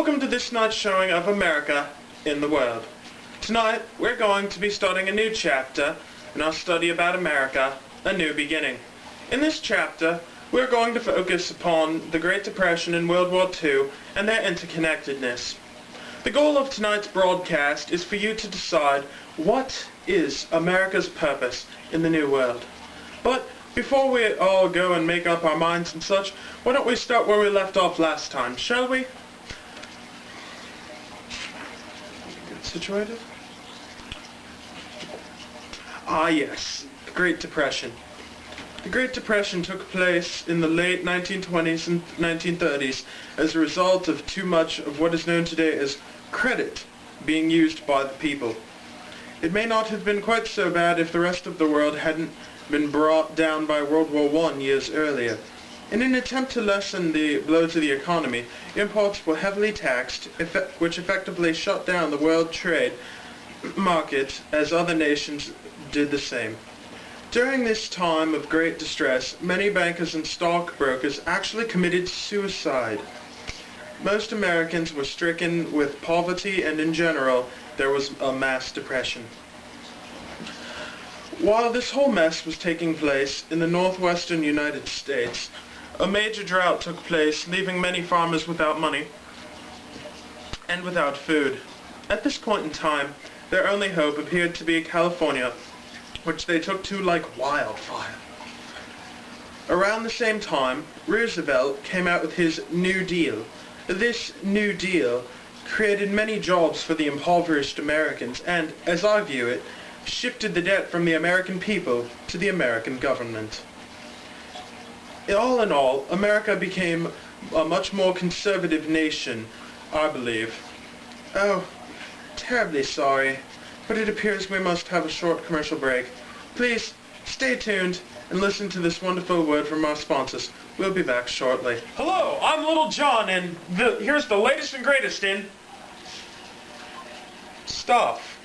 Welcome to this night's showing of America in the World. Tonight, we're going to be starting a new chapter in our study about America, A New Beginning. In this chapter, we're going to focus upon the Great Depression and World War II and their interconnectedness. The goal of tonight's broadcast is for you to decide what is America's purpose in the New World. But before we all go and make up our minds and such, why don't we start where we left off last time, shall we? Get situated? Ah yes, the Great Depression. The Great Depression took place in the late 1920s and 1930s as a result of too much of what is known today as credit being used by the people. It may not have been quite so bad if the rest of the world hadn't been brought down by World War I years earlier. In an attempt to lessen the blow to the economy, imports were heavily taxed, which effectively shut down the world trade market as other nations did the same. During this time of great distress, many bankers and stockbrokers actually committed suicide. Most Americans were stricken with poverty, and in general, there was a mass depression. While this whole mess was taking place in the northwestern United States, a major drought took place, leaving many farmers without money and without food. At this point in time, their only hope appeared to be California, which they took to like wildfire. Around the same time, Roosevelt came out with his New Deal. This New Deal created many jobs for the impoverished Americans and, as I view it, shifted the debt from the American people to the American government. All in all, America became a much more conservative nation, I believe. Oh, terribly sorry, but it appears we must have a short commercial break. Please, stay tuned and listen to this wonderful word from our sponsors. We'll be back shortly. Hello, I'm Little John, and here's the latest and greatest in stuff.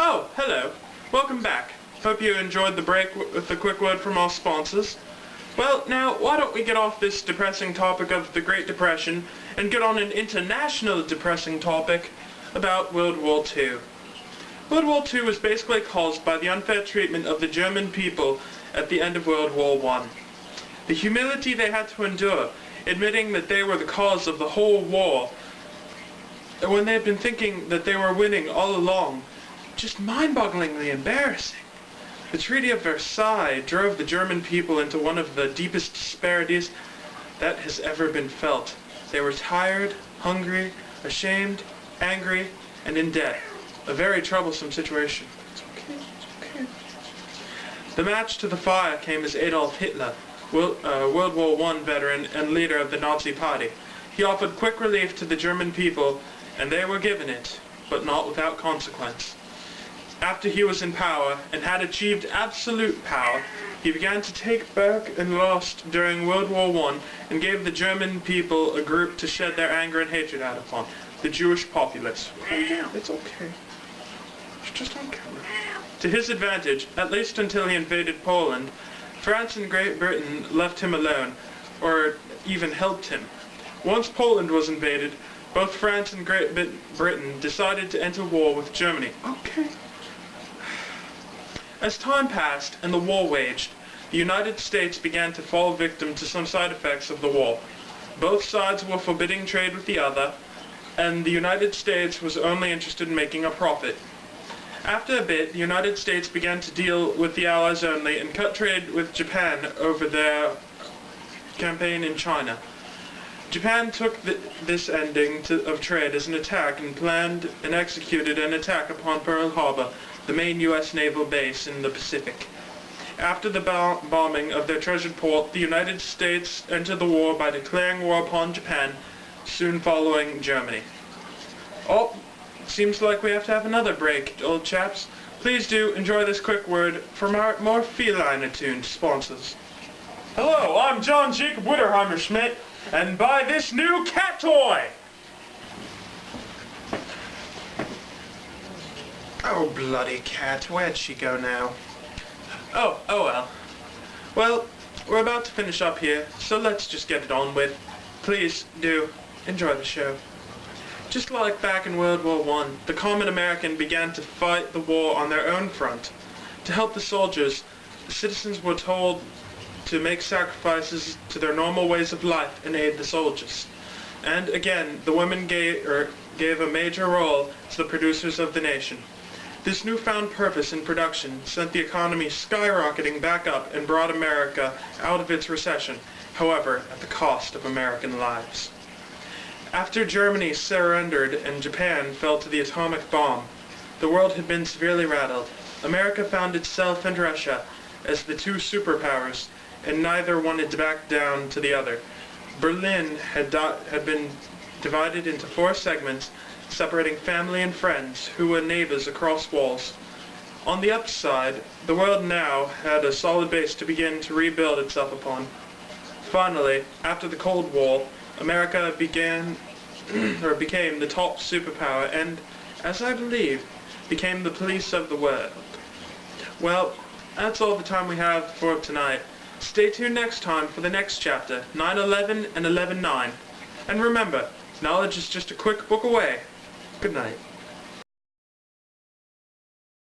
Oh, hello. Welcome back. Hope you enjoyed the break with a quick word from our sponsors. Well, now, why don't we get off this depressing topic of the Great Depression and get on an international depressing topic about World War II. World War II was basically caused by the unfair treatment of the German people at the end of World War I. The humility they had to endure, admitting that they were the cause of the whole war, when they had been thinking that they were winning all along, just mind-bogglingly embarrassing. The Treaty of Versailles drove the German people into one of the deepest disparities that has ever been felt. They were tired, hungry, ashamed, angry, and in debt. A very troublesome situation. It's okay. The match to the fire came as Adolf Hitler, World War I veteran and leader of the Nazi Party. He offered quick relief to the German people, and they were given it, but not without consequence. After he was in power and had achieved absolute power, he began to take back and lost during World War I and gave the German people a group to shed their anger and hatred out upon, the Jewish populace. It's okay. It's just on camera. To his advantage, at least until he invaded Poland, France and Great Britain left him alone, or even helped him. Once Poland was invaded, both France and Great Britain decided to enter war with Germany. Okay. As time passed and the war waged, the United States began to fall victim to some side effects of the war. Both sides were forbidding trade with the other, and the United States was only interested in making a profit. After a bit, the United States began to deal with the Allies only and cut trade with Japan over their campaign in China. Japan took this ending of trade as an attack and planned and executed an attack upon Pearl Harbor, the main U.S. naval base in the Pacific. After the bombing of their treasured port, the United States entered the war by declaring war upon Japan, soon following Germany. Oh, seems like we have to have another break, old chaps. Please do enjoy this quick word from our more feline-attuned sponsors. Hello, I'm John Jacob Witterheimer Schmidt, and buy this new cat toy! Oh, bloody cat, where'd she go now? Oh well. Well, we're about to finish up here, so let's just get it on with. Please do enjoy the show. Just like back in World War I, the common American began to fight the war on their own front. To help the soldiers, the citizens were told to make sacrifices to their normal ways of life and aid the soldiers. And again, the women gave a major role as the producers of the nation. This newfound purpose in production sent the economy skyrocketing back up and brought America out of its recession, however, at the cost of American lives. After Germany surrendered and Japan fell to the atomic bomb, the world had been severely rattled. America found itself and Russia as the two superpowers, and neither wanted to back down to the other. Berlin had been divided into 4 segments, separating family and friends who were neighbors across walls. On the upside, the world now had a solid base to begin to rebuild itself upon. Finally, after the Cold War, America became the top superpower and, as I believe, became the police of the world. Well, that's all the time we have for tonight. Stay tuned next time for the next chapter, 9/11 and 11/9. And remember, knowledge is just a quick book away. Good night.